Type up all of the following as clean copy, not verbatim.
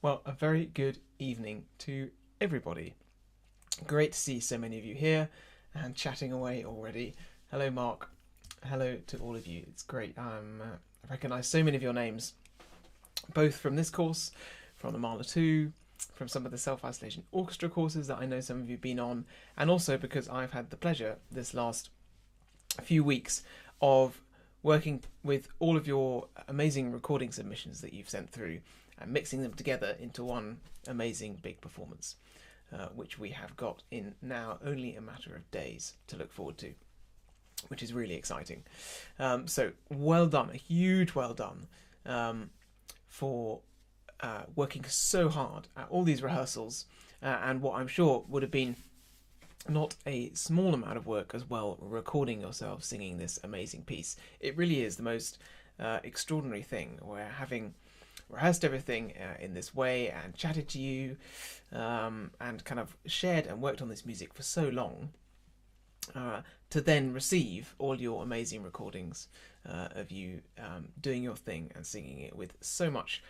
Well, a very good evening to everybody. Great to see so many of you here and chatting away already. Hello, Mark. Hello to all of you. It's great. I recognise so many of your names, both from this course, from the Mahler 2, from some of the self-isolation orchestra courses that I know some of you have been on, and also because I've had the pleasure this last few weeks of working with all of your amazing recording submissions that you've sent through and mixing them together into one amazing big performance, which we have got in now only a matter of days to look forward to, which is really exciting. So well done, a huge well done for working so hard at all these rehearsals and what I'm sure would have been not a small amount of work as well, recording yourself singing this amazing piece. It really is the most extraordinary thing, where having rehearsed everything in this way and chatted to you and kind of shared and worked on this music for so long, to then receive all your amazing recordings of you doing your thing and singing it with so much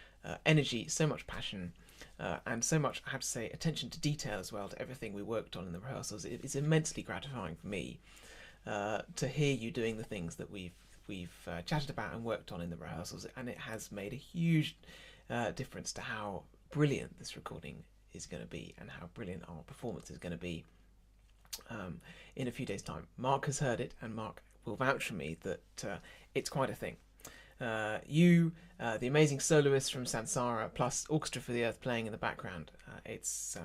energy, so much passion, and so much, I have to say, attention to detail as well, to everything we worked on in the rehearsals. It's immensely gratifying for me to hear you doing the things that we've chatted about and worked on in the rehearsals, and it has made a huge difference to how brilliant this recording is going to be and how brilliant our performance is going to be in a few days' time. Mark has heard it, and Mark will vouch for me that it's quite a thing. The amazing soloists from Sansara, plus Orchestra for the Earth playing in the background, it's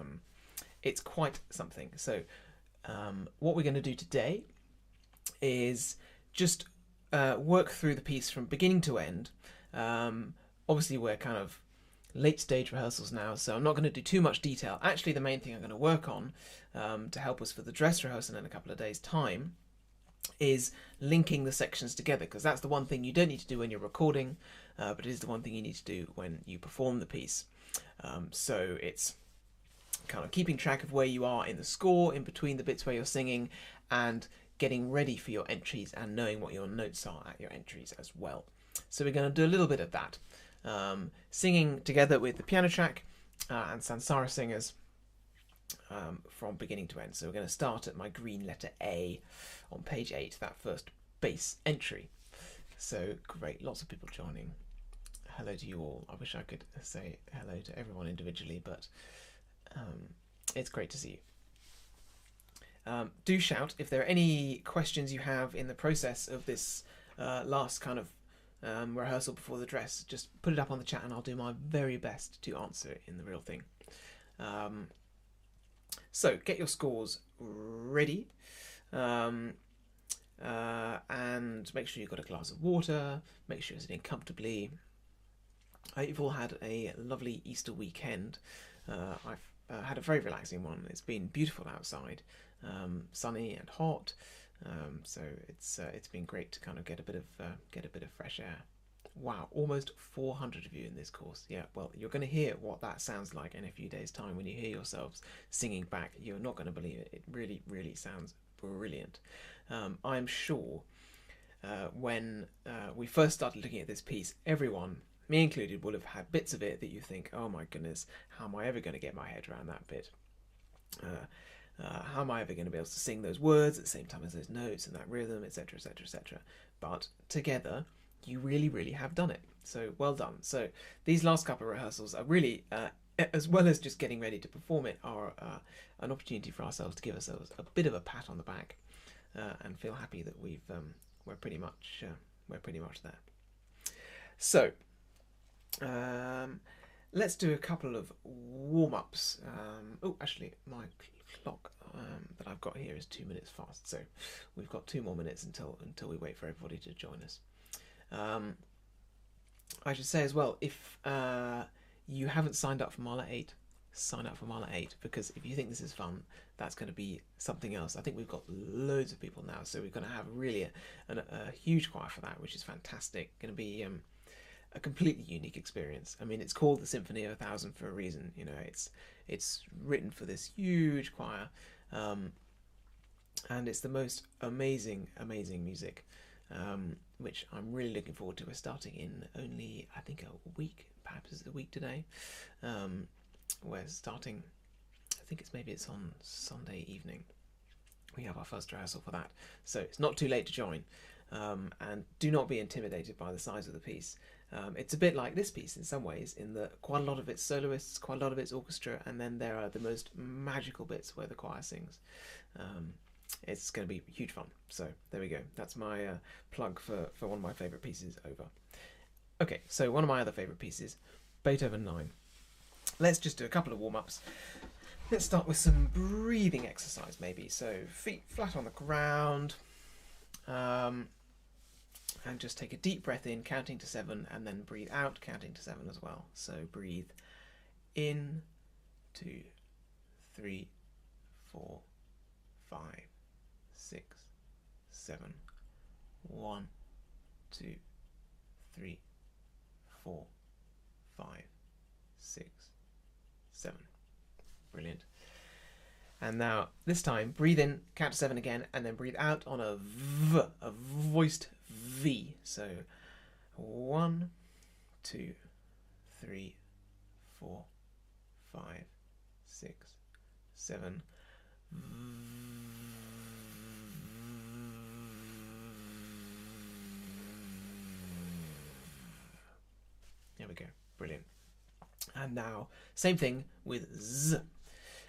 quite something. So what we're going to do today is just work through the piece from beginning to end. Obviously we're kind of late stage rehearsals now, so I'm not going to do too much detail. Actually, the main thing I'm going to work on to help us for the dress rehearsal in a couple of days' time is linking the sections together, because that's the one thing you don't need to do when you're recording, but it is the one thing you need to do when you perform the piece. So it's kind of keeping track of where you are in the score, in between the bits where you're singing, and getting ready for your entries and knowing what your notes are at your entries as well. So we're going to do a little bit of that, singing together with the piano track and Sansara singers from beginning to end. So we're going to start at my green letter A on page 8, that first bass entry. So great, lots of people joining. Hello to you all. I wish I could say hello to everyone individually, but it's great to see you. Do shout if there are any questions you have in the process of this last kind of rehearsal before the dress. Just put it up on the chat and I'll do my very best to answer it in the real thing. So get your scores ready, and make sure you've got a glass of water, make sure you're sitting comfortably. You've all had a lovely Easter weekend. I've had a very relaxing one. It's been beautiful outside, sunny and hot, so it's been great to kind of get a bit of fresh air. Wow, almost 400 of you in this course. Yeah, well, you're going to hear what that sounds like in a few days' time when you hear yourselves singing back. You're not going to believe it. It really, really sounds brilliant. I'm sure when we first started looking at this piece, everyone, me included, will have had bits of it that you think, oh my goodness, how am I ever going to get my head around that bit? How am I ever going to be able to sing those words at the same time as those notes and that rhythm, etc., etc., etc. But together, you really, really have done it. So well done. So these last couple of rehearsals are really, as well as just getting ready to perform it, are an opportunity for ourselves to give ourselves a bit of a pat on the back and feel happy that we're pretty much there. So let's do a couple of warm-ups. Oh, actually, my clock that I've got here is 2 minutes fast, so we've got 2 more minutes until we wait for everybody to join us. I should say as well, if you haven't signed up for Mahler 8, sign up for Mahler 8, because if you think this is fun, that's going to be something else. I think we've got loads of people now, so we're going to have really a huge choir for that, which is fantastic. Going to be a completely unique experience. I mean, it's called the Symphony of 1000 for a reason. You know, it's written for this huge choir, and it's the most amazing music. which I'm really looking forward to. We're starting in only, I think, a week, perhaps it's a week today. We're starting, I think it's on Sunday evening. We have our first rehearsal for that, so it's not too late to join. And do not be intimidated by the size of the piece. It's a bit like this piece in some ways, in that quite a lot of it's soloists, quite a lot of it's orchestra, and then there are the most magical bits where the choir sings. It's going to be huge fun. So there we go. That's my plug for one of my favourite pieces over. Okay, so one of my other favourite pieces, Beethoven 9. Let's just do a couple of warm-ups. Let's start with some breathing exercise maybe. So feet flat on the ground. And just take a deep breath in, counting to 7, and then breathe out, counting to 7 as well. So breathe in, 2, 3, 4, 5, 6, 7. 1, 2, 3, 4, 5, 6, 7. Brilliant. And now, this time, breathe in, count to 7 again, and then breathe out on a V, a voiced V. So, 1, 2, 3, 4, 5, 6, 7. There we go. Brilliant. And now, same thing with Z.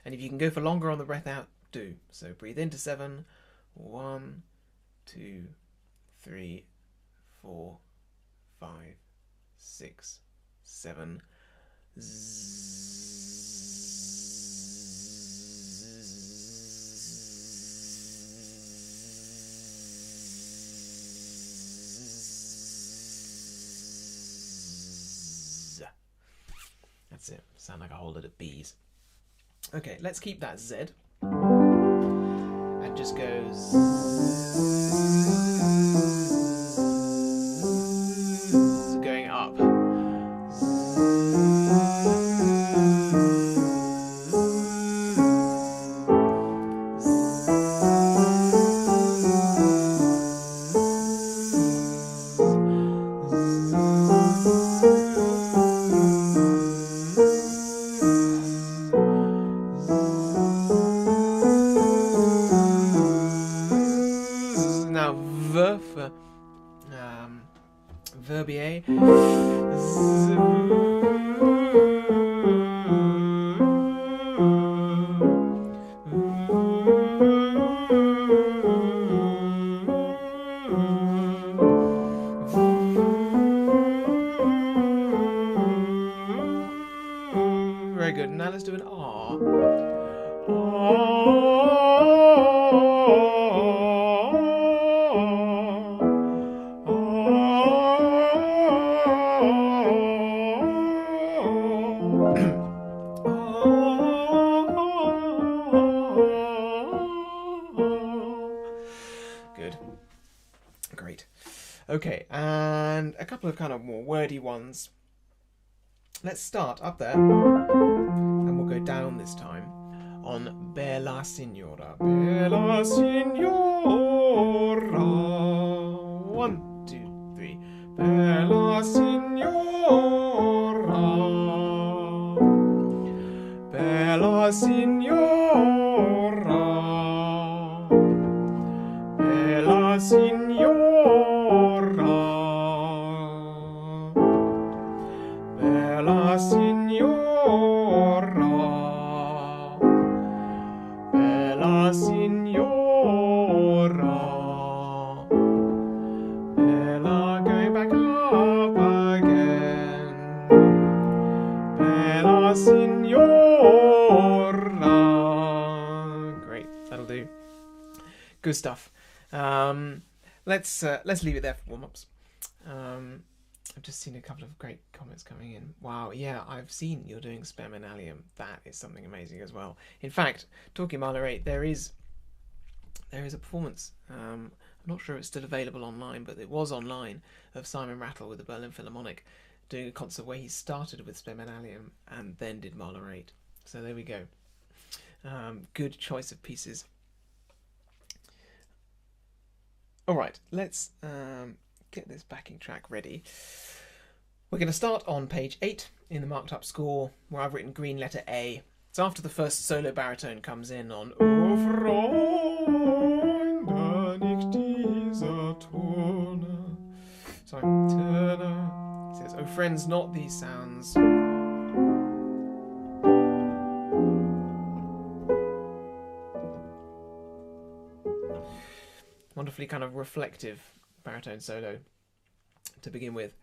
And if you can go for longer on the breath out, do. So breathe into 7. 1, 2, 3, 4, 5, 6, 7. That's it. Sound like a whole lot of bees. Okay, let's keep that Z and just go going up. Now V for verbier. Very good. Now let's do an R. Good. Great. Okay, and a couple of kind of more wordy ones. Let's start up there, and we'll go down this time on Bella Signora. Bella Signora. 1, 2, 3. Bella Signora. Bella Signora. Bella Signora. Bella Signora. Bella Signora. Bella, going back up again. Bella Signora. Great, that'll do. Good stuff. Let's leave it there for warm-ups. I've just seen a couple of great comments coming in. Wow, yeah, I've seen you're doing Sperminalium. That is something amazing as well. In fact, talking Mahler 8, there is a performance. I'm not sure it's still available online, but it was online, of Simon Rattle with the Berlin Philharmonic doing a concert where he started with Sperminalium and then did Mahler 8. So there we go. Good choice of pieces. Alright, let's get this backing track ready. We're going to start on page 8 in the marked up score, where I've written green letter A. It's after the first solo baritone comes in on O Freunde, nicht dieser Töne. Sorry, Töne. It says, oh friends, not these sounds. Wonderfully kind of reflective baritone solo to begin with.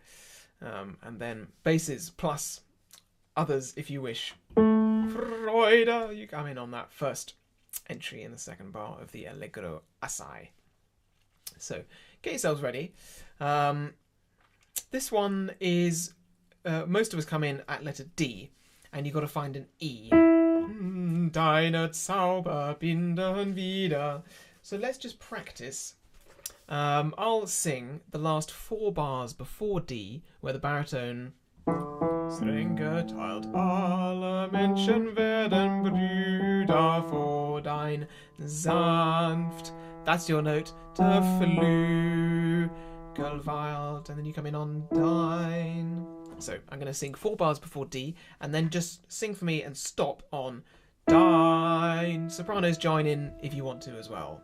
And then basses plus others if you wish. Freude, you come in on that first entry in the second bar of the Allegro assai. So get yourselves ready. This one is, most of us come in at letter D, and you've got to find an E. Deine Zauber binden wieder. So let's just practice. I'll sing the last 4 bars before D, where the baritone streng geteilt, alle Menschen werden Brüder vor dein sanft. That's your note. Der Flügelwald, and then you come in on dein. So I'm going to sing 4 bars before D, and then just sing for me and stop on dein. Sopranos join in if you want to as well.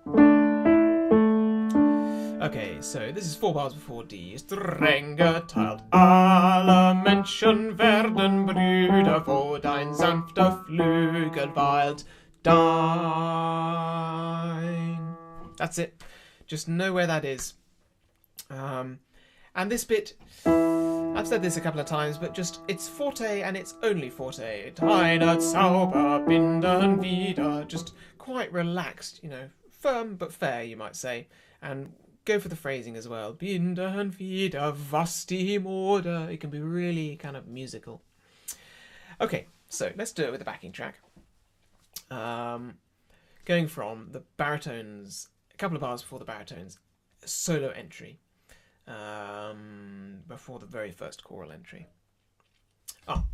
Okay, so this is 4 bars before D. Streng geteilt, alle Menschen werden Brüder, wo dein sanfter Flügel weilt, dein. That's it. Just know where that is. And this bit, I've said this a couple of times, but just, it's forte and it's only forte. Deine Zauber binden wieder. Just quite relaxed, you know, firm but fair, you might say. And go for the phrasing as well. Binden wieder, was die Mode. It can be really kind of musical. Okay, so let's do it with the backing track. Going from the baritones, a couple of bars before the baritones, solo entry. Before the very first choral entry. Oh,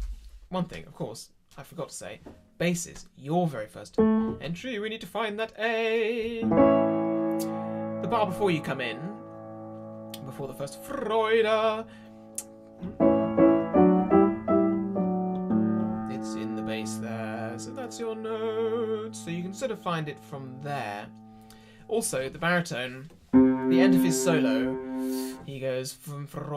one thing, of course, I forgot to say. Basses, your very first entry. We need to find that A. The bar before you come in, before the first Freude, it's in the bass there, so that's your note. So you can sort of find it from there. Also, the baritone, the end of his solo, he goes from Freuden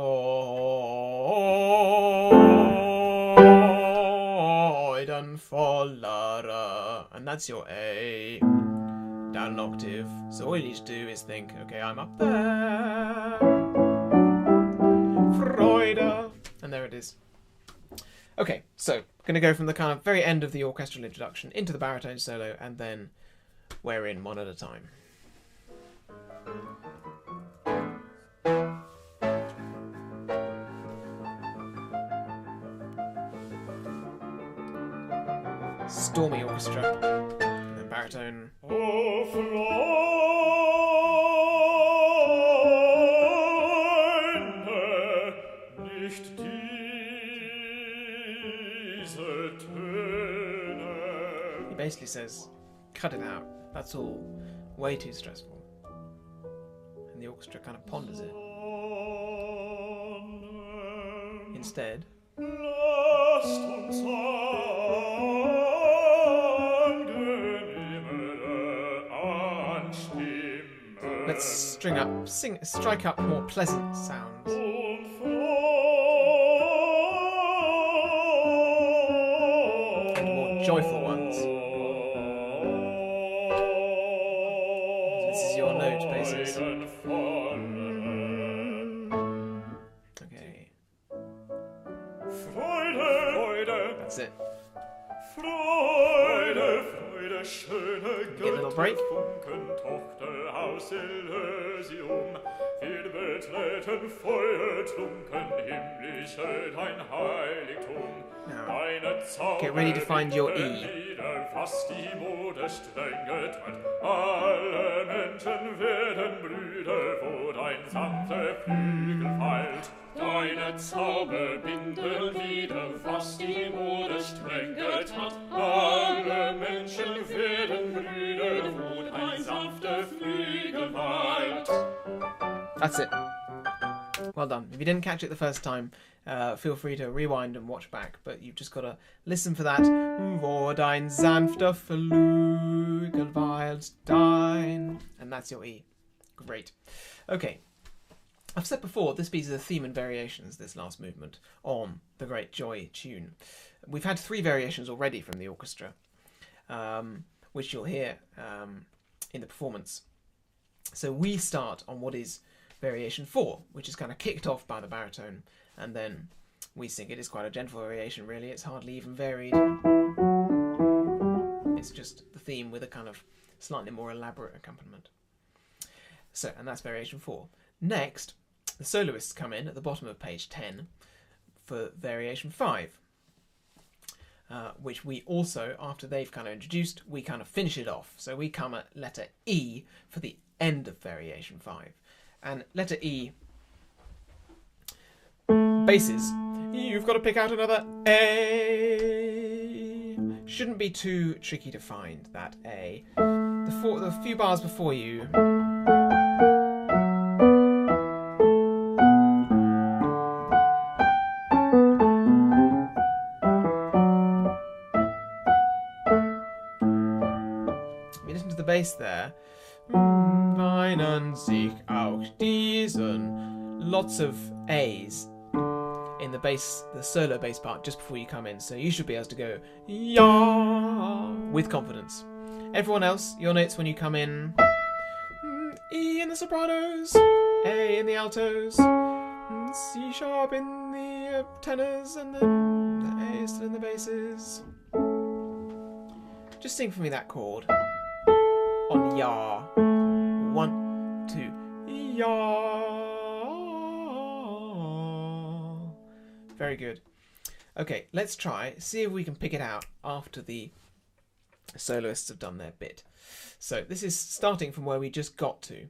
vollere, and that's your A. Down an octave. So all you need to do is think, okay, I'm up there. Freude. And there it is. Okay, so going to go from the kind of very end of the orchestral introduction into the baritone solo, and then we're in one at a time. Stormy orchestra. And then baritone. O Freunde, nicht diese Töne. He basically says, cut it out. That's all way too stressful. And the orchestra kind of ponders it. Instead, Lasst uns let's strike up more pleasant sounds. And more joyful ones. This is your note, basses. Okay. That's it. Get a little break. Aus Elysium, wir betreten feuertrunken himmlische dein Heiligtum. Deine Zauber get ready to find your E. was die Mode streng getrennt. Alle Menschen werden Brüder, wo dein sanfter Flügel feilt. Deine Zauber binden wieder, was die Mode streng getrennt. Alle Menschen werden Brüder, wo dein sanfter Flügel weilt. That's it. Well done. If you didn't catch it the first time, feel free to rewind and watch back, but you've just got to listen for that. Wo dein sanfter Flügel weilt dein. And that's your E. Great. Okay. I've said before, this piece is a theme and variations, this last movement, on the Great Joy tune. We've had 3 variations already from the orchestra, which you'll hear in the performance. So we start on what is variation 4, which is kind of kicked off by the baritone, and then we sing it. It's quite a gentle variation, really. It's hardly even varied. It's just the theme with a kind of slightly more elaborate accompaniment. So, and that's variation 4. Next, the soloists come in at the bottom of page 10 for variation 5, which we also, after they've kind of introduced, we kind of finish it off. So we come at letter E for the end of variation 5. And letter E, basses, you've got to pick out another A. Shouldn't be too tricky to find that A. The few bars before you. You listen to the bass there. Weinen sich auch diesen. Lots of A's in the bass, the solo bass part just before you come in. So you should be able to go ya with confidence. Everyone else, your notes when you come in: E in the sopranos, A in the altos, C sharp in the tenors, and then the A still in the basses. Just sing for me that chord on ya. 1, 2, ya. Very good. Okay, let's try, see if we can pick it out after the soloists have done their bit. So this is starting from where we just got to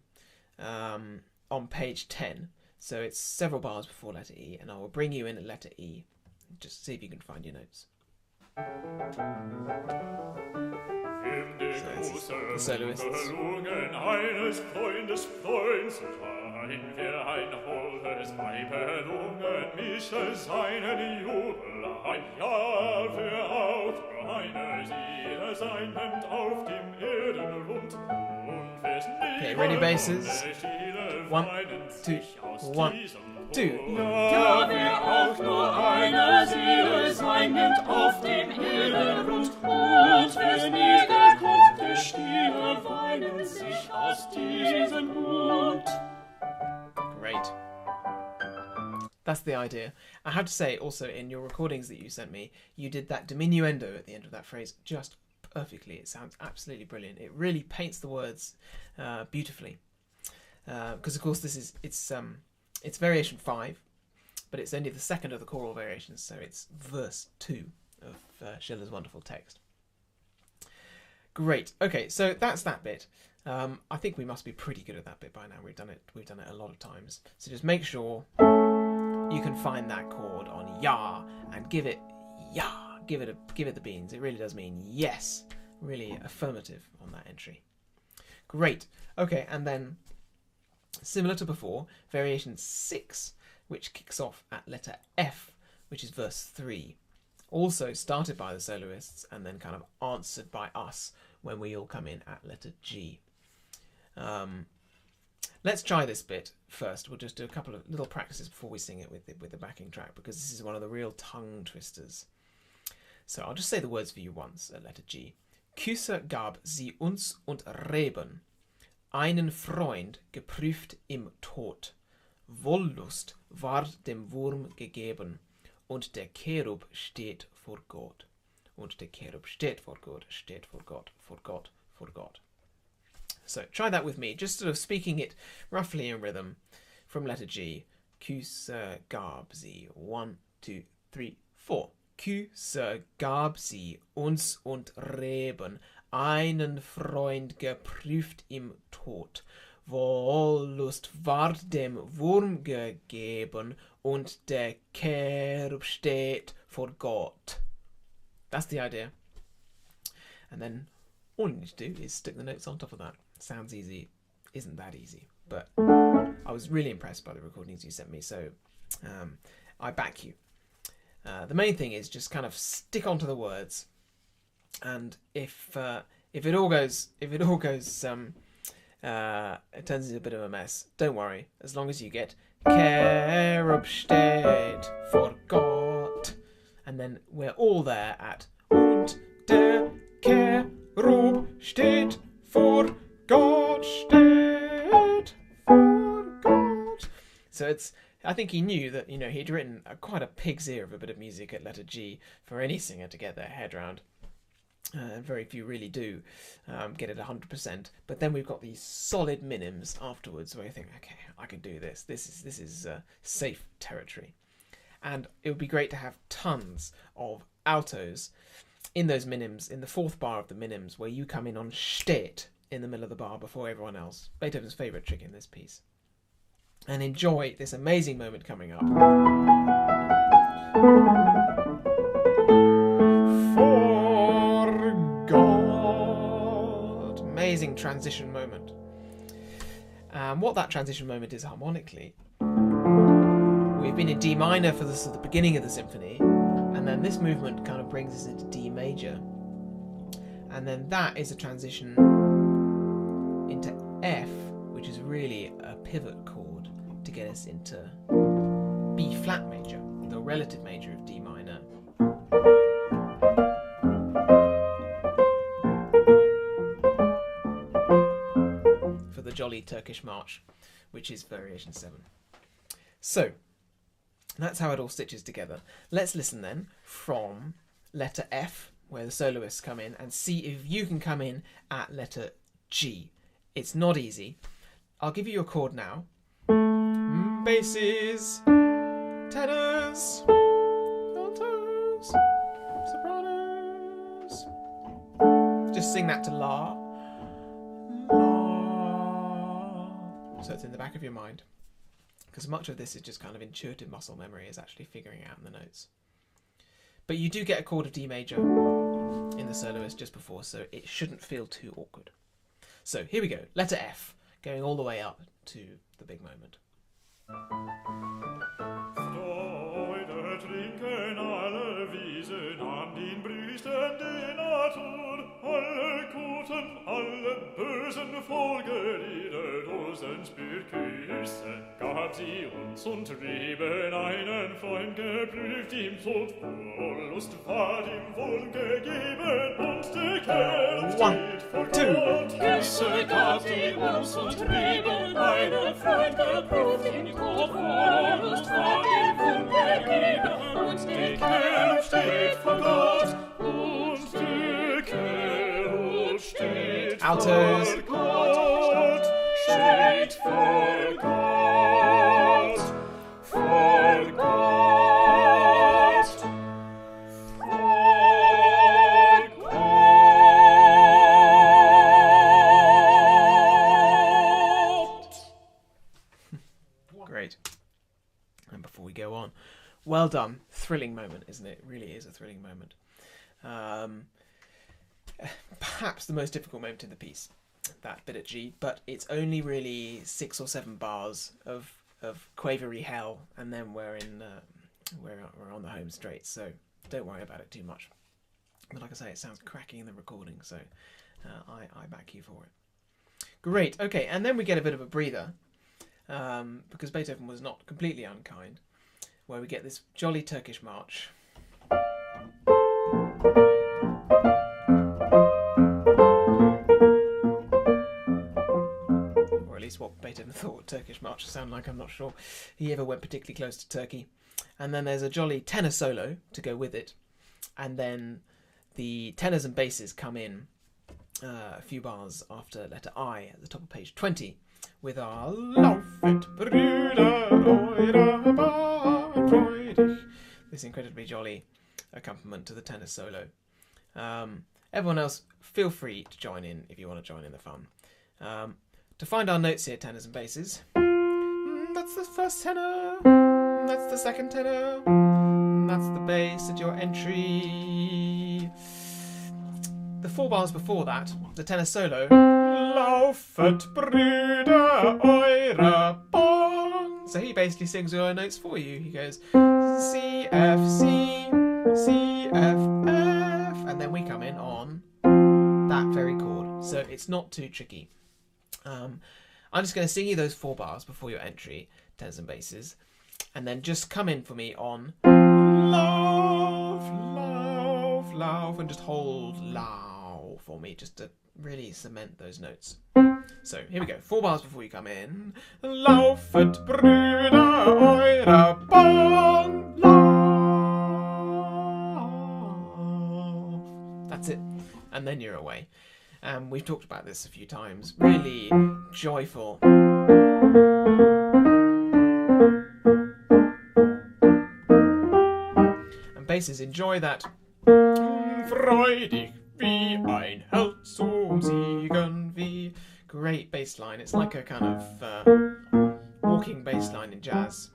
on page 10. So it's several bars before letter E, and I will bring you in at letter E. Just see if you can find your notes. So the soloists. Eines Freundes Freund zu sein, wer ein holdes Weib erlungen, mische seinen Jubel ein Jahr für auch meine Seele sein nimmt auf dem Erdenrund. Und wes Okay, ready basses. 1, 2, 1, 2. Ja, wer auch nur eine Seele sein nimmt auf dem Erdenrund, und wes nie kommt, der Stiere weinen sich aus diesem Mund. Great. That's the idea. I have to say also, in your recordings that you sent me, you did that diminuendo at the end of that phrase just perfectly. It sounds absolutely brilliant. It really paints the words beautifully. Because of course this is it's variation 5, but it's only the second of the choral variations, so it's verse 2 of Schiller's wonderful text. Great. Okay, so that's that bit. I think we must be pretty good at that bit by now. We've done it a lot of times. So just make sure you can find that chord on ya and give it ya. Give it the beans. It really does mean yes. Really affirmative on that entry. Great. Okay, and then similar to before, variation 6, which kicks off at letter F, which is verse 3. Also started by the soloists and then kind of answered by us when we all come in at letter G. Let's try this bit first. We'll just do a couple of little practices before we sing it with the backing track, because this is one of the real tongue twisters. So I'll just say the words for you once at letter G. Küsse gab sie uns und Reben, einen Freund geprüft im Tod. Wollust ward dem Wurm gegeben, und der Cherub steht vor Gott. Und der Cherub steht vor Gott, steht vor Gott, vor Gott, vor Gott. So try that with me, just sort of speaking it roughly in rhythm from letter G. Küsse gab sie. 1, 2, 3, 4. Küsse gab sie uns und Reben, einen Freund geprüft im Tod. Wollust ward dem Wurm gegeben, und der Cherub steht vor Gott. That's the idea. And then all you need to do is stick the notes on top of that. Sounds easy. isn't that easy. But I was really impressed by the recordings you sent me, so I back you. The main thing is just kind of stick onto the words, and if it all goes it turns into a bit of a mess, don't worry. As long as you get Kerupstedt, forgot, and then we're all there at und der Kerupstedt forgot steht forgot. So it's, I think he knew that, he'd written quite a pig's ear of a bit of music at letter G for any singer to get their head round. Very few really do get it 100%. But then we've got these solid minims afterwards where you think, okay, I can do this. This is safe territory. And it would be great to have tons of altos in those minims, in the fourth bar of the minims, where you come in on steht in the middle of the bar before everyone else. Beethoven's favourite trick in this piece. And enjoy this amazing moment coming up. Forgot. Amazing transition moment. What that transition moment is harmonically, we've been in D minor for the beginning of the symphony, and then this movement kind of brings us into D major, and then that is a transition into F, which is really a pivot chord to get us into B flat major, the relative major of D minor. For the jolly Turkish march, which is variation 7. So that's how it all stitches together. Let's listen then from letter F, where the soloists come in, and see if you can come in at letter G. It's not easy. I'll give you a chord now. Basses, tenors, altos, sopranos. Just sing that to La. La. So it's in the back of your mind. Because much of this is just kind of intuitive muscle memory, is actually figuring out the notes. But you do get a chord of D major in the soloist just before, so it shouldn't feel too awkward. So here we go, letter F, going all the way up to the big moment. Freude trinken alle Wiesen an den Brüsten der Natur, alle guten, alle bösen Vogellieder, Rosenspürküsse gab sie uns und Reben einen Freund geprüft im Tod, Wollust war ihm wohl gegeben und der Kerl steht vor Gott. Küsse gab sie uns und Reben einen Freund geprüft im Tod, Wollust war ihm wohl gegeben und der Kerl steht vor Gott und der Kerl steht Altos. vor Gott, steht vor Gott, vor Gott, vor Gott. Great. And before we go on, well done. Thrilling moment, isn't it? It really is a thrilling moment. Perhaps the most difficult moment in the piece, that bit at G, but it's only really 6 or 7 bars of quavery hell, and then we're on the home straight, so don't worry about it too much. But like I say, it sounds cracking in the recording, so I back you for it. Great, okay, and then we get a bit of a breather, because Beethoven was not completely unkind, where we get this jolly Turkish march. Or at least what Beethoven thought Turkish march sound like. I'm not sure he ever went particularly close to Turkey. And then there's a jolly tenor solo to go with it. And then the tenors and basses come in a few bars after letter I at the top of page 20 with our Laufet Brüder, eure Bahn freudig. This incredibly jolly accompaniment to the tenor solo. Everyone else, feel free to join in if you want to join in the fun. To find our notes here, tenors and basses, that's the first tenor, that's the second tenor, that's the bass at your entry. The 4 bars before that, the tenor solo, Laufet, Brüder, eure Bahn. So he basically sings all our notes for you. He goes C, F, C, C, F, F, and then we come in on that very chord. So it's not too tricky. I'm just going to sing you those 4 bars before your entry, tenors and basses, and then just come in for me on Lauf, Lauf, Lauf, and just hold Lauf for me, just to really cement those notes. So here we go, 4 bars before you come in. Laufet, Brüder, eure Bahn, Lauf. That's it, and then you're away. We've talked about this a few times. Really joyful. And basses, enjoy that. Freudig wie ein Held zum Siegen wie. Great bass line. It's like a kind of walking bass line in jazz.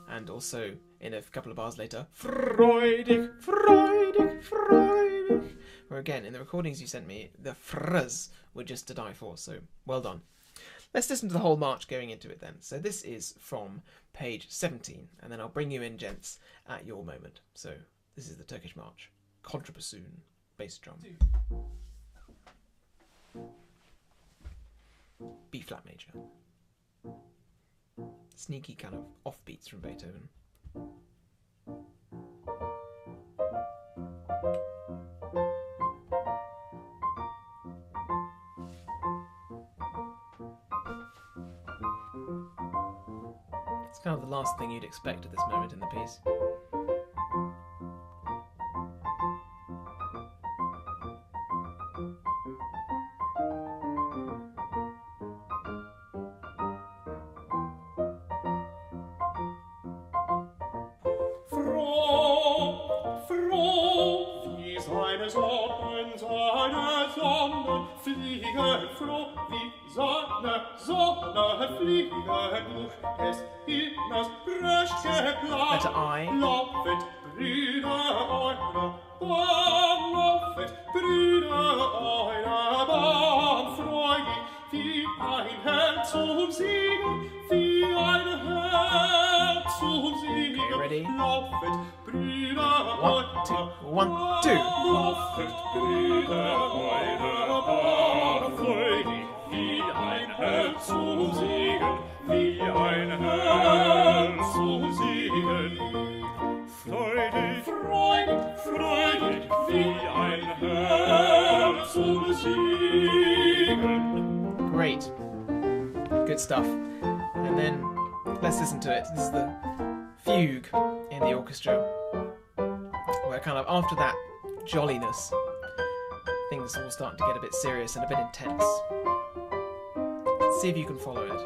And also, in a couple of bars later, freudig, freudig, freudig. Where again, in the recordings you sent me, the frs were just to die for, so well done. Let's listen to the whole march going into it then. So this is from page 17, and then I'll bring you in, gents, at your moment. So this is the Turkish march. Contrabassoon, bass drum. B flat major. Sneaky kind of offbeats from Beethoven. It's kind of the last thing you'd expect at this moment in the piece. Letter I. Laufet, Brüder, eure Bahn, laufet, Brüder, eure Bahn, freudig wie ein Held zum Siegen, wie ein Held zum Siegen. Ready? Laufet, Brüder, 1, 2, 1, 2. Laufet, Brüder, eure Bahn, freudig wie ein Held zum Siegen, wie ein Held zum Siegen. Freudig, freudig, freudig, wie ein Held zum Siegen. Great. Good stuff. And then let's listen to it. This is the fugue in the orchestra, where kind of after that jolliness, things all start to get a bit serious and a bit intense. Let's see if you can follow it.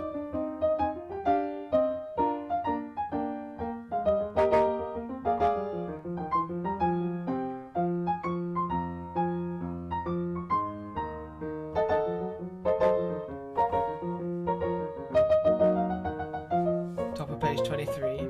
Top of page 23.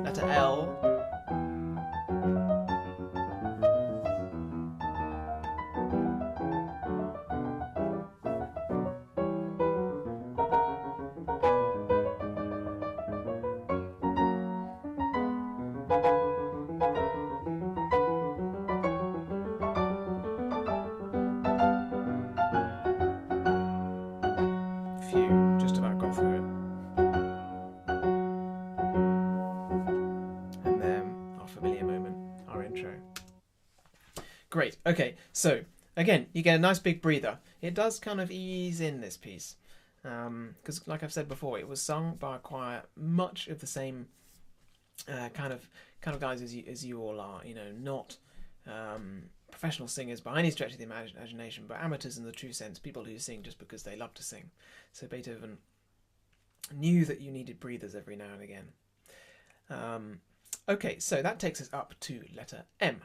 Letter L. Phew, just about got through it. And then our familiar moment, our intro. Great, okay, so again, you get a nice big breather. It does kind of ease in this piece. Because like I've said before, it was sung by a choir, much of the same kind of guys as you all are, you know, not professional singers by any stretch of the imagination, but amateurs in the true sense, people who sing just because they love to sing. So Beethoven knew that you needed breathers every now and again. Okay, so that takes us up to letter M.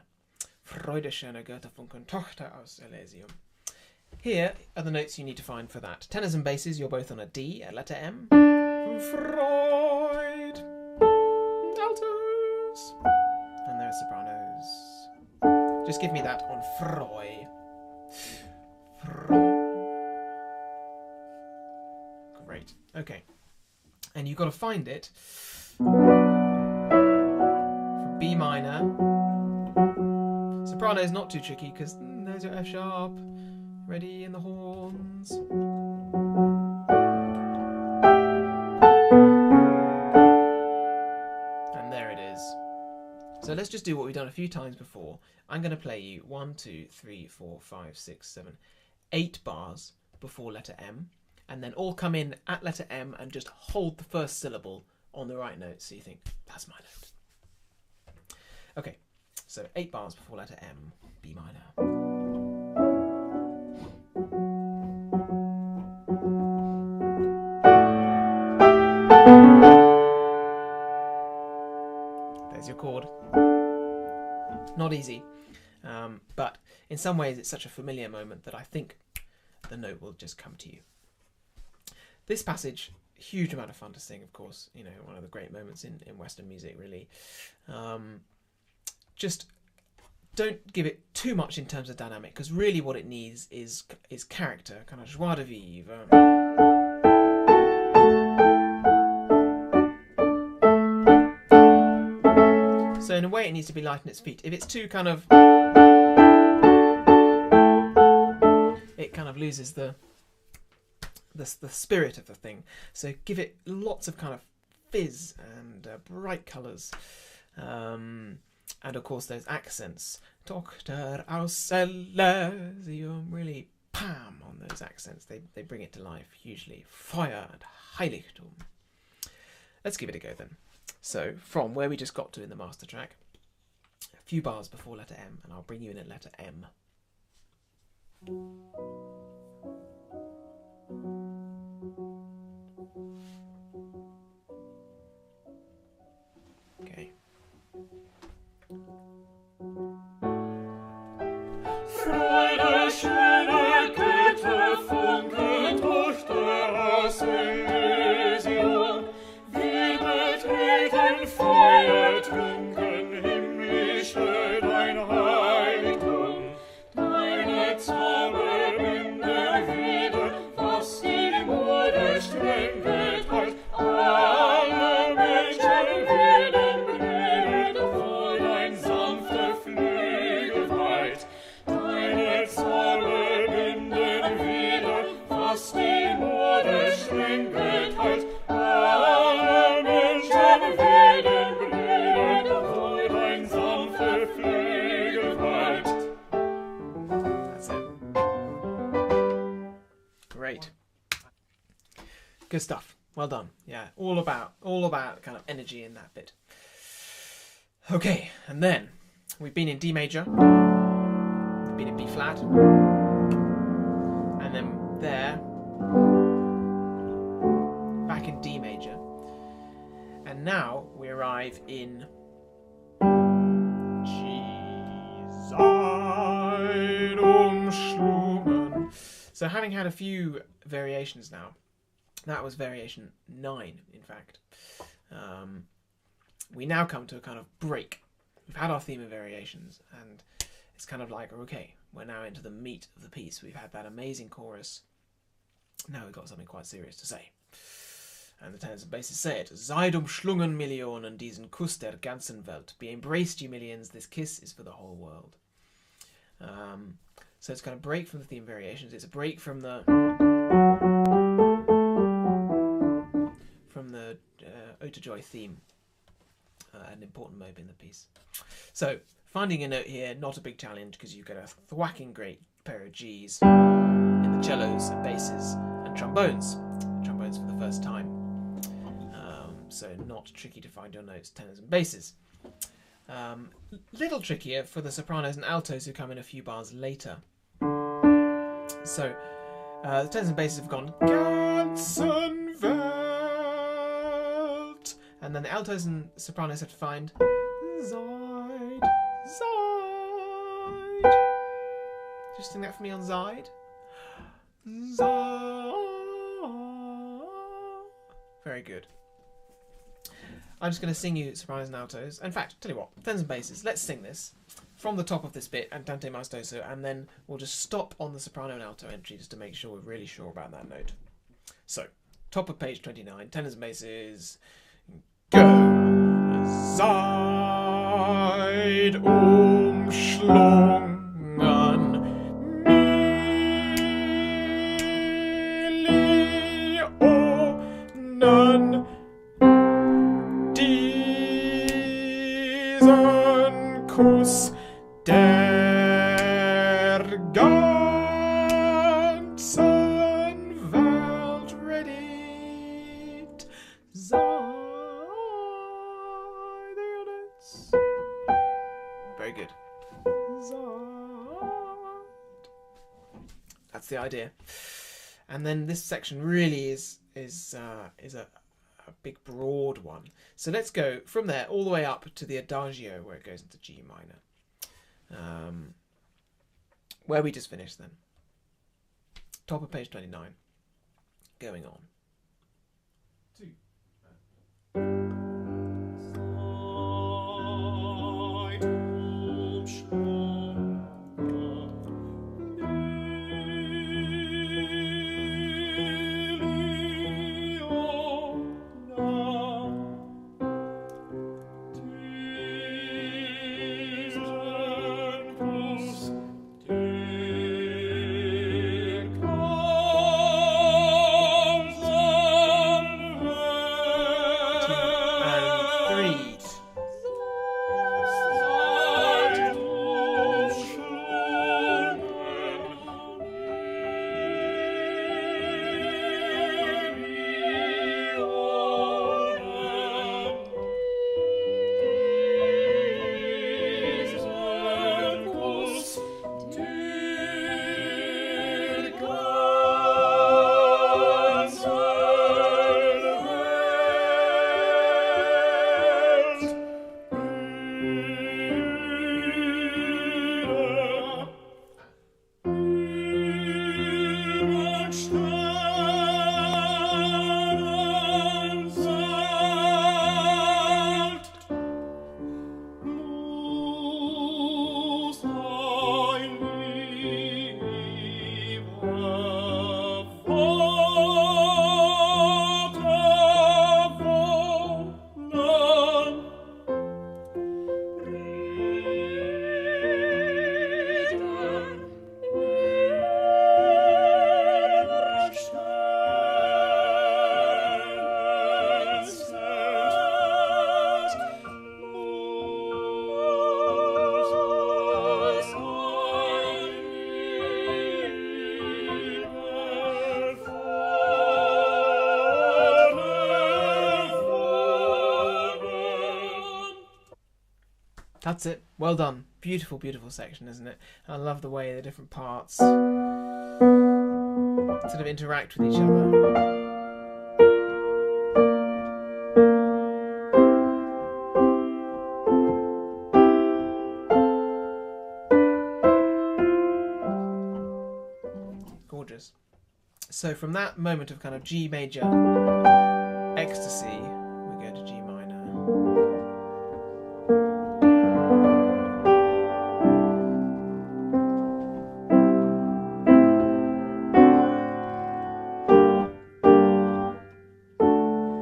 Freude schöne Götterfunken Tochter aus Elysium. Here are the notes you need to find for that. Tenors and basses, you're both on a D at letter M. Freud. Altos. And there are sopranos. Just give me that on Freud. Great. Okay. And you've got to find it from B minor. Soprano is not too tricky because there's your F sharp. Ready in the horns. And there it is. So let's just do what we've done a few times before. I'm going to play you 1, 2, 3, 4, 5, 6, 7, 8 bars before letter M, and then all come in at letter M and just hold the first syllable on the right note so you think, that's my note. Okay, so 8 bars before letter M, B minor. There's your chord. Not easy, but in some ways it's such a familiar moment that I think the note will just come to you. This passage, huge amount of fun to sing, of course, you know, one of the great moments in Western music, really. Just don't give it too much in terms of dynamic, because really what it needs is character, kind of joie de vivre. So in a way it needs to be light on its feet. If it's too kind of... it kind of loses the spirit of the thing. So give it lots of kind of fizz and bright colours. And of course those accents. Tochter aus Elysium. Really pam on those accents. They bring it to life hugely. Feuer and Heiligtum. Let's give it a go then. So from where we just got to in the master track, a few bars before letter M, and I'll bring you in at letter M. Okay. Freude schöne Götterfunken Tochter aus Elysium, wir betreten Feuer trunken himmlische dein Heiligtum, deine Zauber binden wieder, was die Mode streng geteilt, alle Menschen werden Brüder vor dein sanfter Flügel weit. Deine Zauber binden wieder, was die Mode streng geteilt, alle Menschen werden Brüder vor dein sanfter Flügel weit. That's it. Great. Good stuff. Well done. Yeah, all about kind of energy in that bit. Okay, and then we've been in D major, we've been in B flat, and then there, back in D major, and now we arrive in G. Umschlungen. So having had a few variations now, that was variation 9, in fact. We now come to a kind of break. We've had our theme of variations, and it's kind of like, okay, we're now into the meat of the piece. We've had that amazing chorus. Now we've got something quite serious to say. And the tenors and basses say it. Seid umschlungen Millionen diesen Kuss der ganzen Welt. Be embraced, you millions, this kiss is for the whole world. So it's kind of break from the theme variations. It's a break from the Ode to Joy theme, an important moment in the piece. So finding a note here, not a big challenge, because you get a thwacking great pair of G's in the cellos and basses and trombones for the first time. So not tricky to find your notes, tenors and basses. Little trickier for the sopranos and altos who come in a few bars later. So the tenors and basses have gone ganzen Welt, and then the altos and sopranos have to find Side. Side. Just sing that for me on side. Side. Very good. I'm just going to sing you sopranos and altos. In fact, tell you what, tenors and basses, let's sing this from the top of this bit, andante maestoso, and then we'll just stop on the soprano and alto entry just to make sure we're really sure about that note. So, top of page 29, tenors and basses, go. Side umschlungen, Millionen, diesen Kuss der ganzen Welt redet sei. Very good. That's the idea. And then this section really is a big broad one. So let's go from there all the way up to the Adagio where it goes into G minor. Where we just finished then. Top of page 29. Going on. That's it. Well done. Beautiful, beautiful section, isn't it? I love the way the different parts sort of interact with each other. Gorgeous. So from that moment of kind of G major ecstasy, we go to G minor.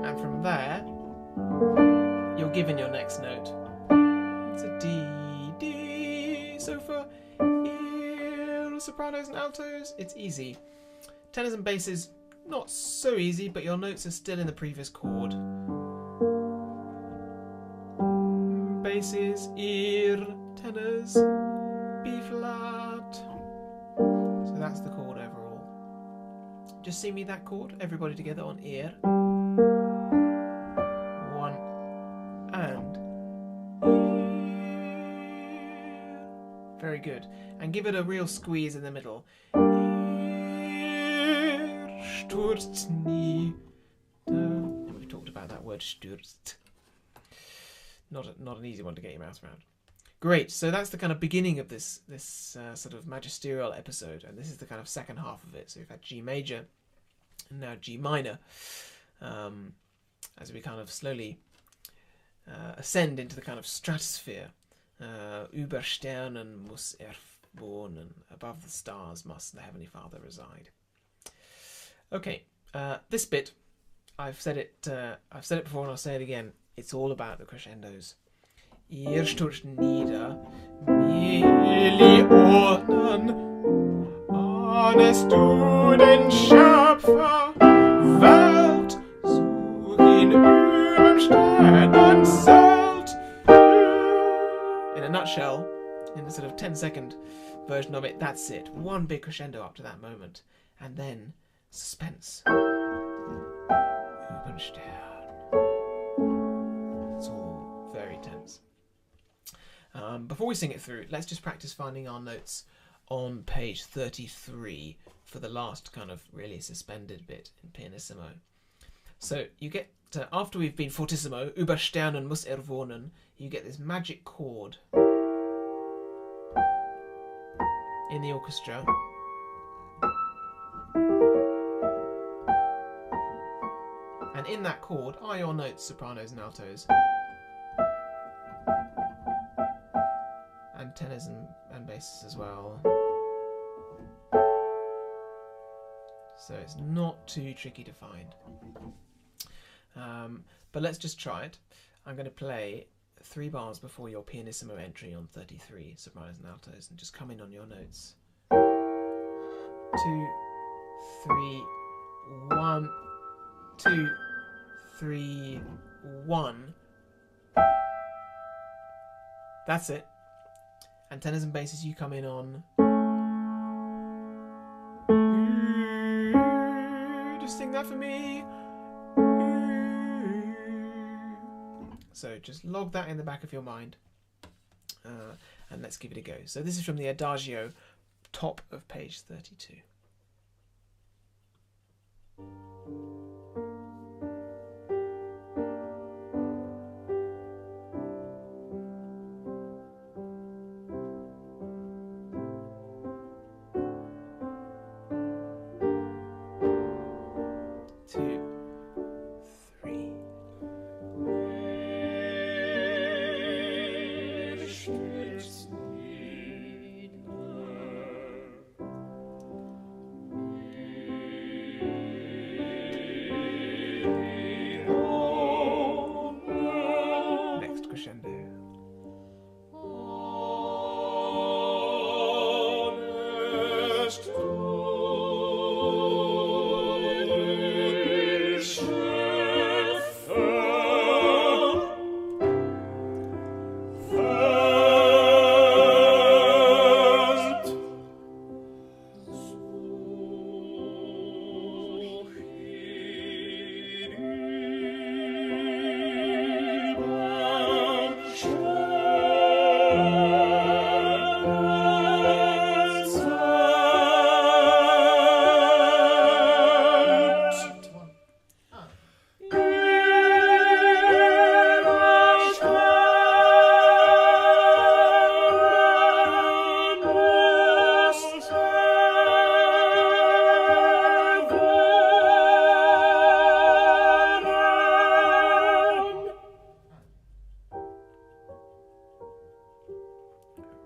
And from there, you're given your next note. It's a D, D. So for sopranos and altos, it's easy. Tenors and basses, not so easy, but your notes are still in the previous chord. Basses, tenors, B flat. So that's the chord overall. Just sing me that chord, everybody together on ear. One and ear. Very good. And give it a real squeeze in the middle. Stürzt nie. We've talked about that word stürzt. not an easy one to get your mouse around. Great, so that's the kind of beginning of this sort of magisterial episode, and this is the kind of second half of it. So we've had G major, and now G minor, as we kind of slowly ascend into the kind of stratosphere. Über Sternen muss wohnen, above the stars must the Heavenly Father reside. Okay, this bit, I've said it before and I'll say it again. It's all about the crescendos. Ihr stürzt nieder, Millionen, ahnest du den Schöpfer, Welt, such ihn überm Sternenzelt. In a nutshell, in a sort of 10-second version of it, that's it. One big crescendo up to that moment. And then, suspense. Überm Stern. It's all very tense. Before we sing it through, let's just practice finding our notes on page 33 for the last kind of really suspended bit in pianissimo. So you get, after we've been fortissimo, über Sternen muss wohnen, you get this magic chord in the orchestra. And in that chord are your notes, sopranos and altos. And tenors and basses as well. So it's not too tricky to find. But let's just try it. I'm going to play 3 bars before your pianissimo entry on 33, sopranos and altos, and just come in on your notes. 2, 3, 1, 2, 3, 1. That's it. And tenors and basses, you come in on. Just sing that for me. So just log that in the back of your mind. And let's give it a go. So this is from the Adagio, top of page 32.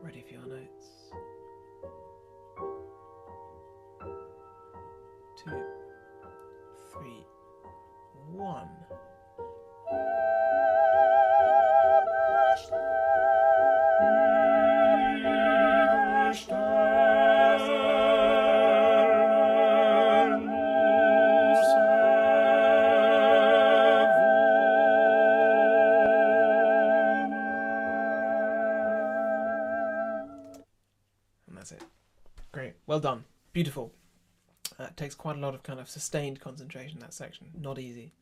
Ready for your notes. 2, 3, 1. That's it. Great. Well done. Beautiful. It takes quite a lot of kind of sustained concentration, that section. Not easy.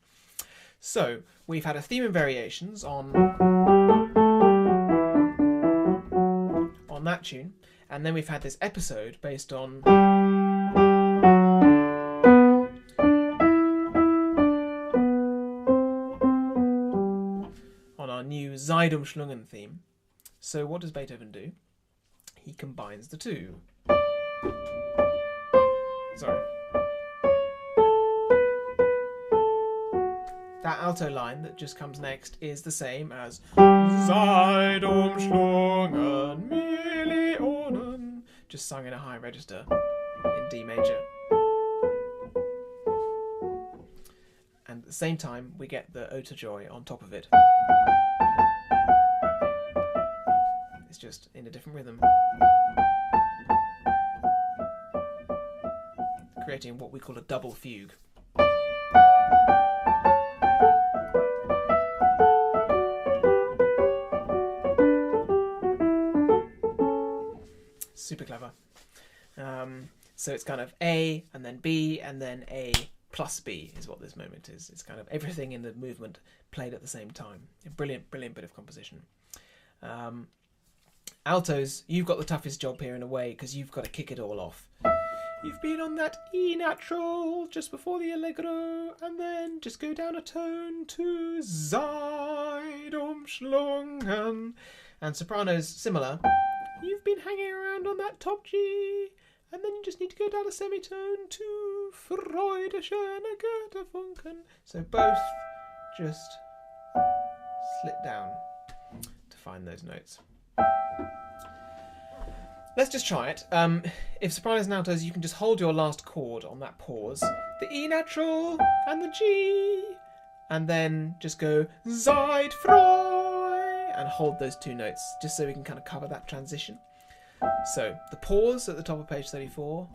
So, we've had a theme and variations on that tune, and then we've had this episode based on our new Zeitumschlungen theme. So what does Beethoven do? He combines the two. Sorry. That alto line that just comes next is the same as Zeitumschlungen Millionen, just sung in a high register in D major. And at the same time, we get the Ode to Joy on top of it. It's just in a different rhythm, creating what we call a double fugue. Super clever. So it's kind of A and then B and then A plus B is what this moment is. It's kind of everything in the movement played at the same time. A brilliant, brilliant bit of composition. Altos, you've got the toughest job here in a way because you've got to kick it all off. You've been on that E natural just before the allegro and then just go down a tone to Zeitumschlungen. And sopranos, similar. You've been hanging around on that top G and then you just need to go down a semitone to Freude schöne Götterfunken. So both just slip down to find those notes. Let's just try it. If sopranos and altos, you can just hold your last chord on that pause, the E natural and the G, and then just go Zeitfrei and hold those two notes, just so we can kind of cover that transition. So the pause at the top of page 34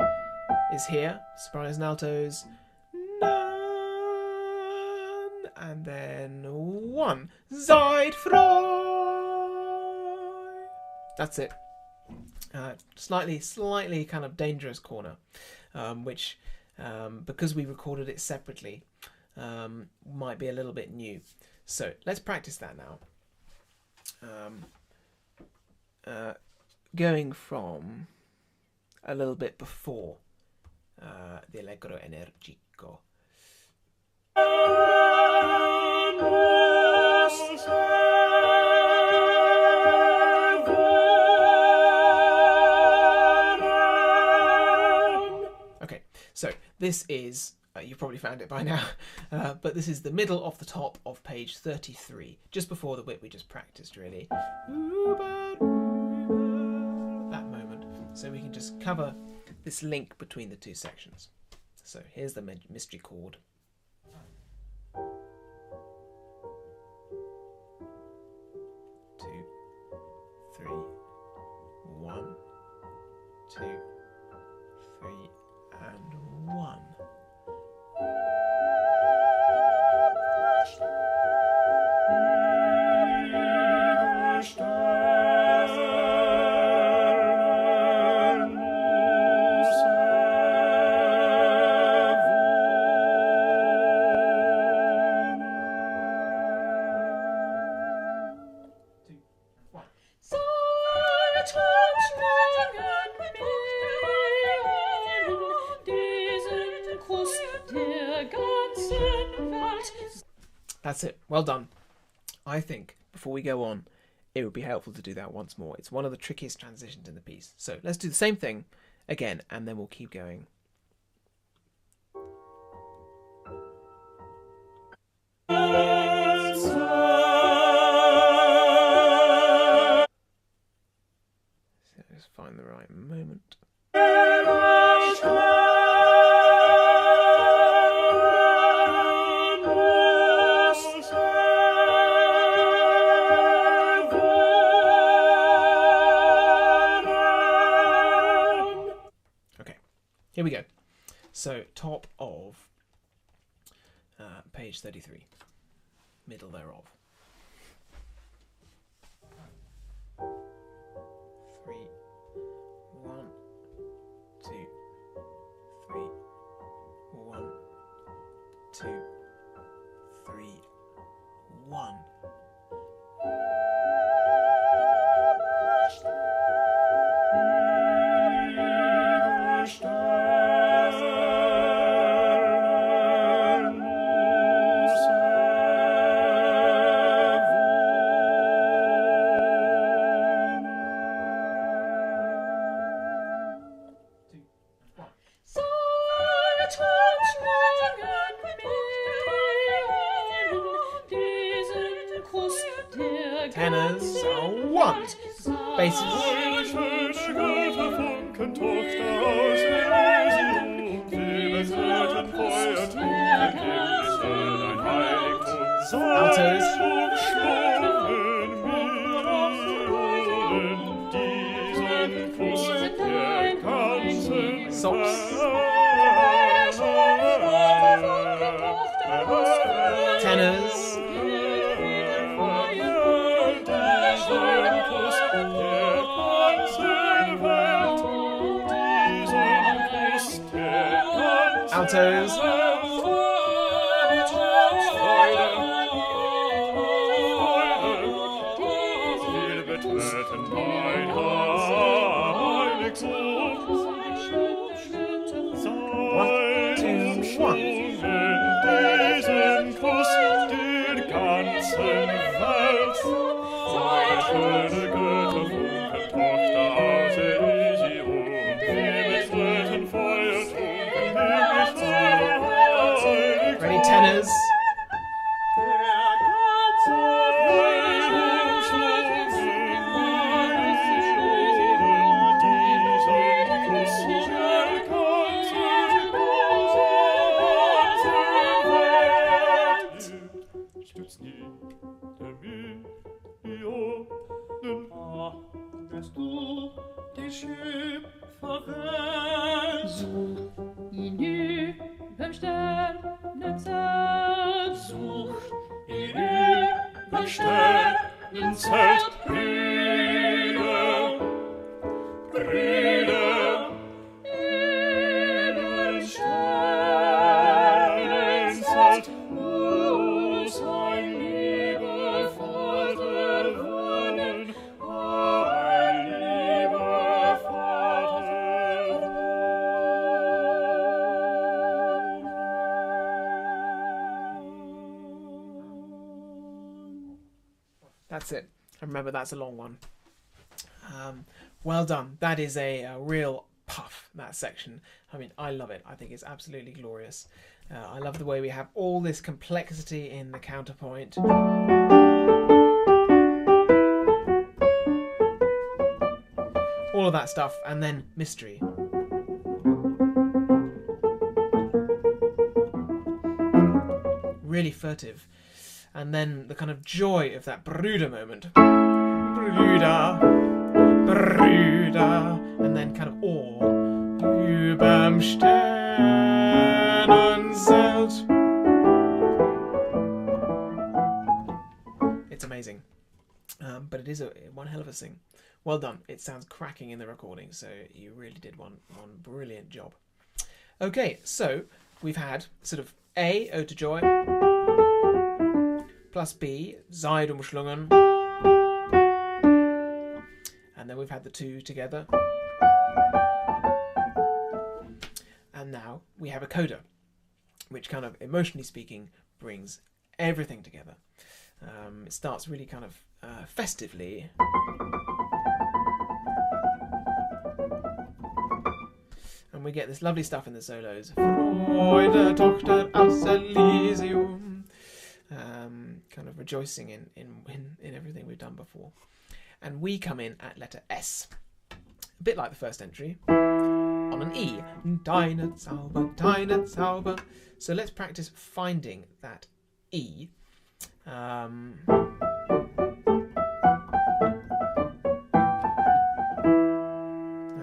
is here, sopranos and altos, none, and then one, Zeitfrei. That's it. Slightly kind of dangerous corner, which, because we recorded it separately, might be a little bit new. So let's practice that now. Going from a little bit before the allegro energico. Okay, so this is, you've probably found it by now, but this is the middle of the top of page 33, just before the bit we just practiced, really. That moment. So we can just cover this link between the two sections. So here's the mystery chord. 2, 3, 1, 2, 3, and 1. That's it. Well done. I think before we go on, it would be helpful to do that once more. It's one of the trickiest transitions in the piece. So let's do the same thing again, and then we'll keep going. So let's find the right moment. Here we go. So top of page 33, middle thereof. 3, 1, 2, 3, 1, 2, 3, 1. Tenors, 1. Basses, altos, sops, tenors, altos, ready, tenors, That's it. And remember, that's a long one. Well done. That is a real puff, that section. I mean, I love it. I think it's absolutely glorious. I love the way we have all this complexity in the counterpoint. All of that stuff, and then mystery. Really furtive. And then the kind of joy of that Brüder moment. Brüder, Brüder, and then kind of awe. Überm Sternenzelt. It's amazing. But it is one hell of a sing. Well done. It sounds cracking in the recording, so you really did one brilliant job. Okay, so we've had sort of A, Ode to Joy, plus B, Seid umschlungen, and then we've had the two together, and now we have a coda, which kind of, emotionally speaking, brings everything together. It starts really kind of festively, and we get this lovely stuff in the solos. Freude, Tochter aus Elysium. Kind of rejoicing in everything we've done before. And we come in at letter S. A bit like the first entry. On an E. Deine Zauber, deine Zauber. So let's practice finding that E. And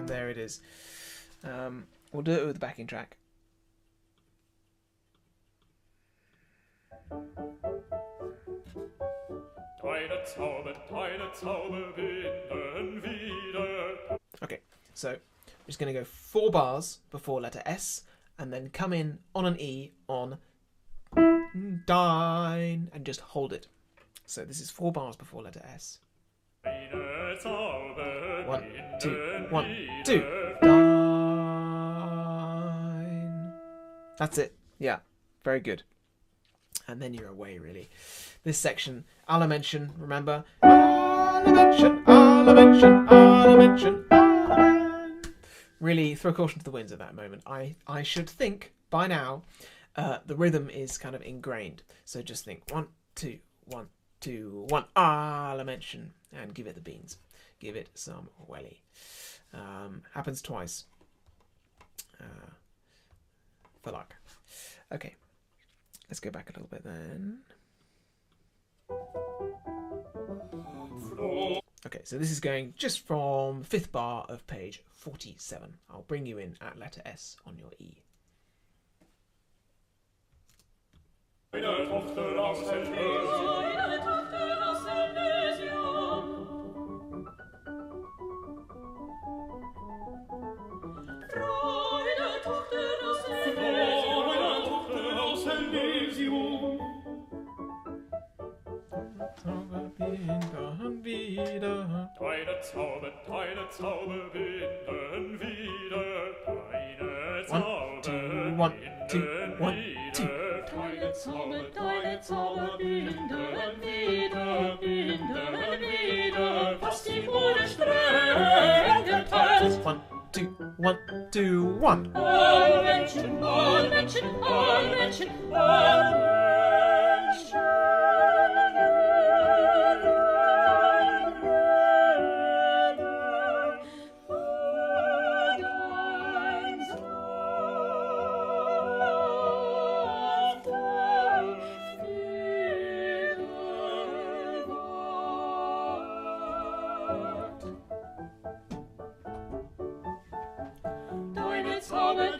there it is. We'll do it with the backing track. Okay, so I'm just going to go 4 bars before letter S and then come in on an E on Dein and just hold it. So this is 4 bars before letter S. 1, 2, 1, 2. Dein. That's it. Yeah, very good. And then you're away, really. This section, alle Menschen, remember? Alle Menschen, alle Menschen, alle Menschen, alle Menschen. Really throw caution to the winds at that moment. I should think by now the rhythm is kind of ingrained. So just think 1, 2, 1, 2, 1. Ah, la mention. And give it the beans. Give it some welly. Happens twice. For luck. Okay. Let's go back a little bit then. Okay, so this is going just from 5th bar of page 47. I'll bring you in at letter S on your E. Eine Tochter aus Elysium. Eine Tochter aus Elysium. Eine Tochter aus Elysium. Eine Tochter aus Elysium. Deine Zauber binden wieder. Deine Zauber binden wieder. Deine Zauber binden wieder, binden wieder. Was die Mode streng geteilt. 1, 2, 1, 2, 1. Alle Menschen, alle Menschen, alle Menschen, alle Menschen.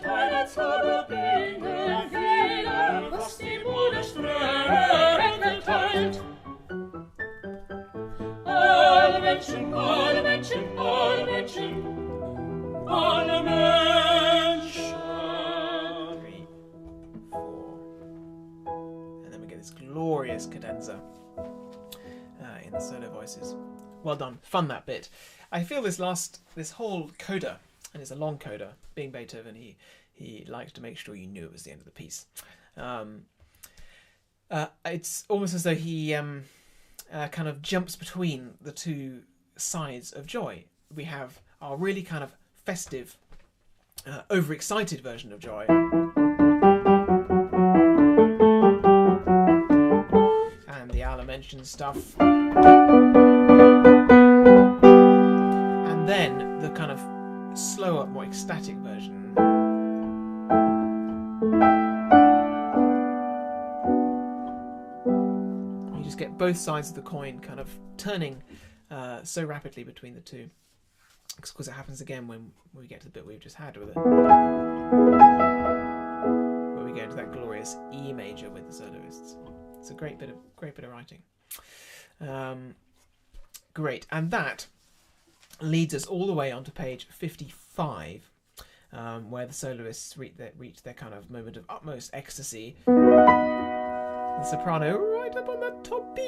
Deine Zauber binden wieder, was die Mode streng geteilt. Alle Menschen, alle Menschen, alle Menschen, alle Menschen. 3, 4. And then we get this glorious cadenza in the solo voices. Well done. Fun, that bit. I feel this whole coda, and it's a long coda, being Beethoven, he likes to make sure you knew it was the end of the piece. It's almost as though he kind of jumps between the two sides of joy. We have our really kind of festive, overexcited version of joy. And the Ala mentioned stuff. And then the kind of slower, more ecstatic version. You just get both sides of the coin kind of turning so rapidly between the two. Of course, it happens again when we get to the bit we've just had with it, where we go into that glorious E major with the soloists. It's a great bit of writing. Great, and that leads us all the way onto page 55, where the soloists reach their kind of moment of utmost ecstasy. The soprano right up on that top B.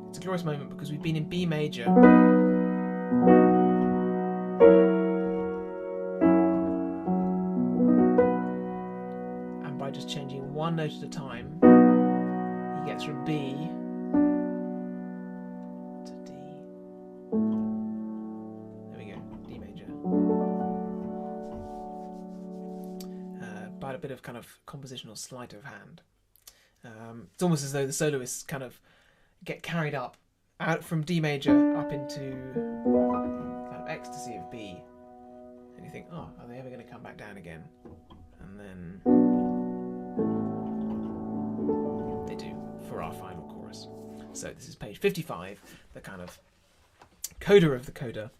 It's a glorious moment because we've been in B major. Just changing one note at a time, he gets from B to D. There we go, D major. By a bit of kind of compositional sleight of hand. It's almost as though the soloists kind of get carried up out from D major up into kind of ecstasy of B, and you think, oh, are they ever going to come back down again? And then they do for our final chorus. So this is page 55, the kind of coda of the coda.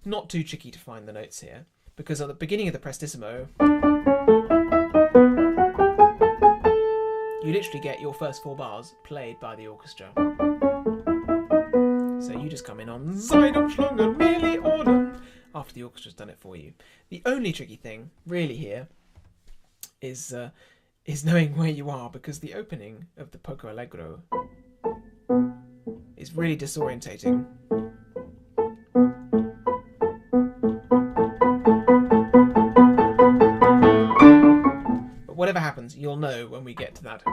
Not too tricky to find the notes here, because at the beginning of the prestissimo, you literally get your first 4 bars played by the orchestra. So you just come in on Zeitumschlungen Melodien after the orchestra's done it for you. The only tricky thing, really, here is knowing where you are, because the opening of the Poco Allegro is really disorientating. But whatever happens, you'll know when we get to that.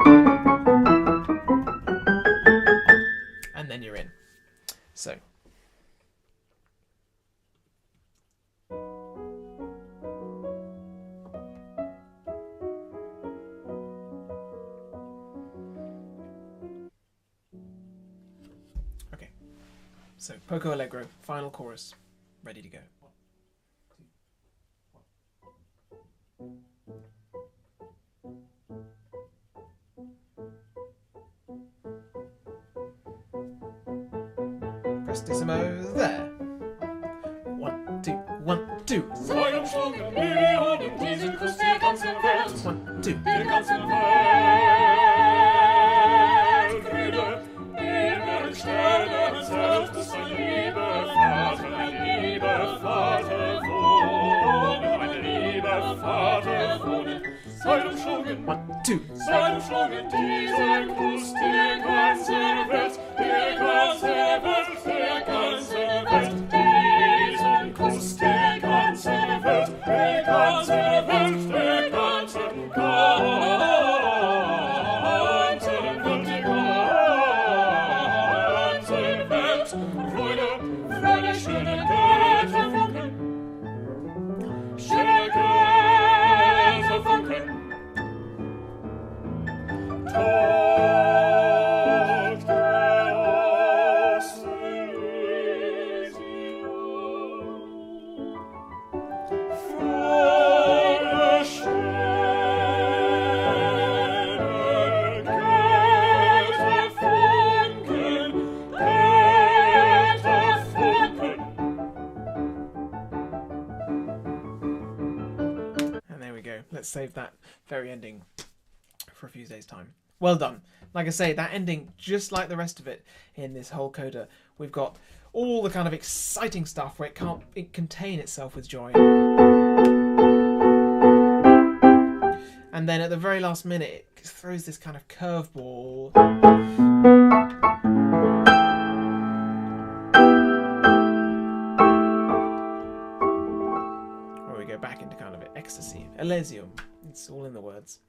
And then you're in. So. So Poco Allegro, final chorus, ready to go. Prestissimo there. 1, 2, 1, 2. Sei umschlungen Millionen diesen Kuss der ganzen Welt. 1, 2. Der ganzen Welt, Brüder, immer Sterne selbst, ein lieber Vater wohnen, ein lieber Vater wohnen. Sei umschlungen, 1, 2. sei umschlungen dieser Kuss der ganzen Welt, der ganzen Welt, der ganzen Welt. Diesen Kuss der ganzen Welt, der ganzen Welt, der ganzen, ganzen Welt, der ganzen Welt. Freude, Freude, schöne Götterfunken, schöne Götterfunken. Tag der Auserlesung. Freude, schöne Götterfunken, Götterfunken. And there we go. Let's save that very ending for a few days' time. Well done. Like I say, that ending, just like the rest of it in this whole coda, we've got all the kind of exciting stuff where it can't contain itself with joy. And then at the very last minute, it throws this kind of curveball. Where we go back into kind of ecstasy. Elysium. It's all in the words.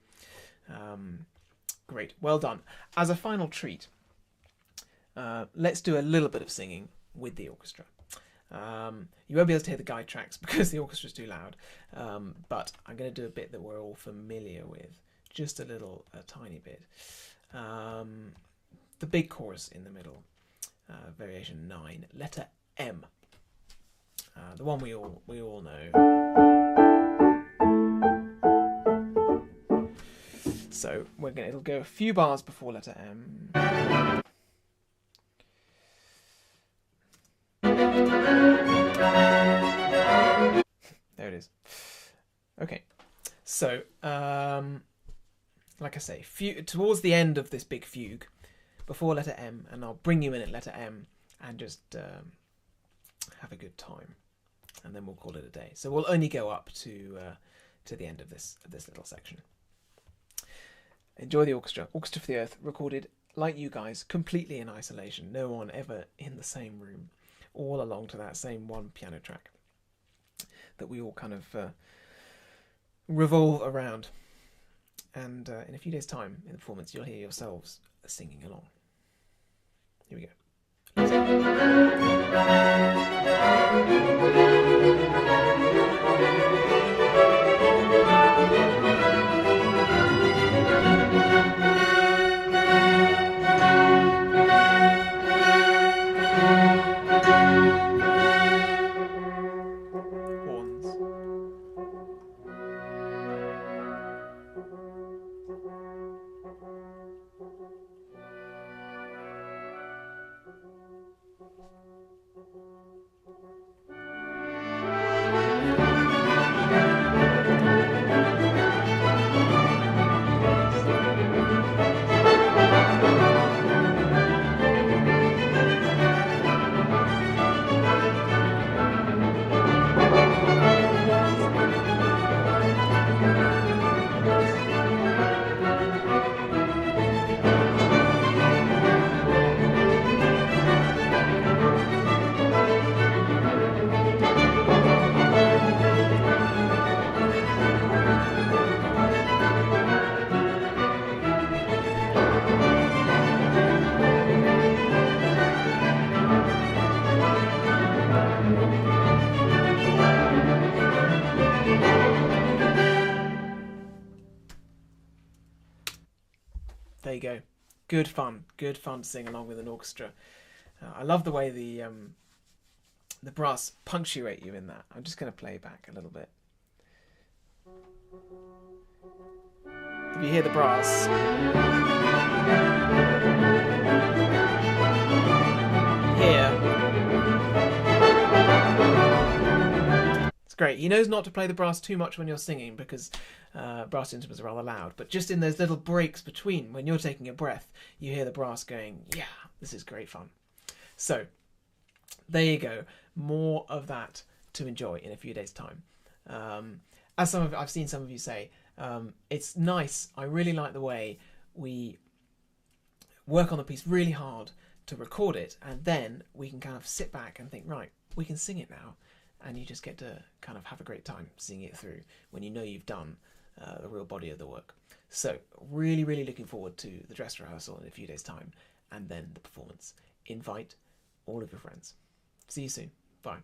Great, well done. As a final treat, let's do a little bit of singing with the orchestra. You won't be able to hear the guide tracks because the orchestra's too loud, but I'm going to do a bit that we're all familiar with, just a tiny bit. The big chorus in the middle, variation 9, letter M, the one we all know. So it'll go a few bars before letter M. There it is. Okay, so like I say, towards the end of this big fugue, before letter M, and I'll bring you in at letter M and just have a good time, and then we'll call it a day. So we'll only go up to the end of this little section. Enjoy the orchestra. Orchestra for the Earth, recorded, like you guys, completely in isolation. No one ever in the same room, all along to that same one piano track that we all kind of revolve around. And in a few days' time, in the performance, you'll hear yourselves singing along. Here we go. There you go. Good fun to sing along with an orchestra. I love the way the brass punctuate you in that. I'm just going to play back a little bit. If you hear the brass, here, it's great. He knows not to play the brass too much when you're singing because brass instruments are rather loud, but just in those little breaks between, when you're taking a breath, you hear the brass going, yeah, this is great fun. So there you go. More of that to enjoy in a few days' time. As I've seen some of you say, it's nice. I really like the way we work on the piece really hard to record it, and then we can kind of sit back and think, right, we can sing it now, and you just get to kind of have a great time singing it through when you know you've done the real body of the work. So really, really looking forward to the dress rehearsal in a few days' time, and then the performance. Invite all of your friends. See you soon. Bye.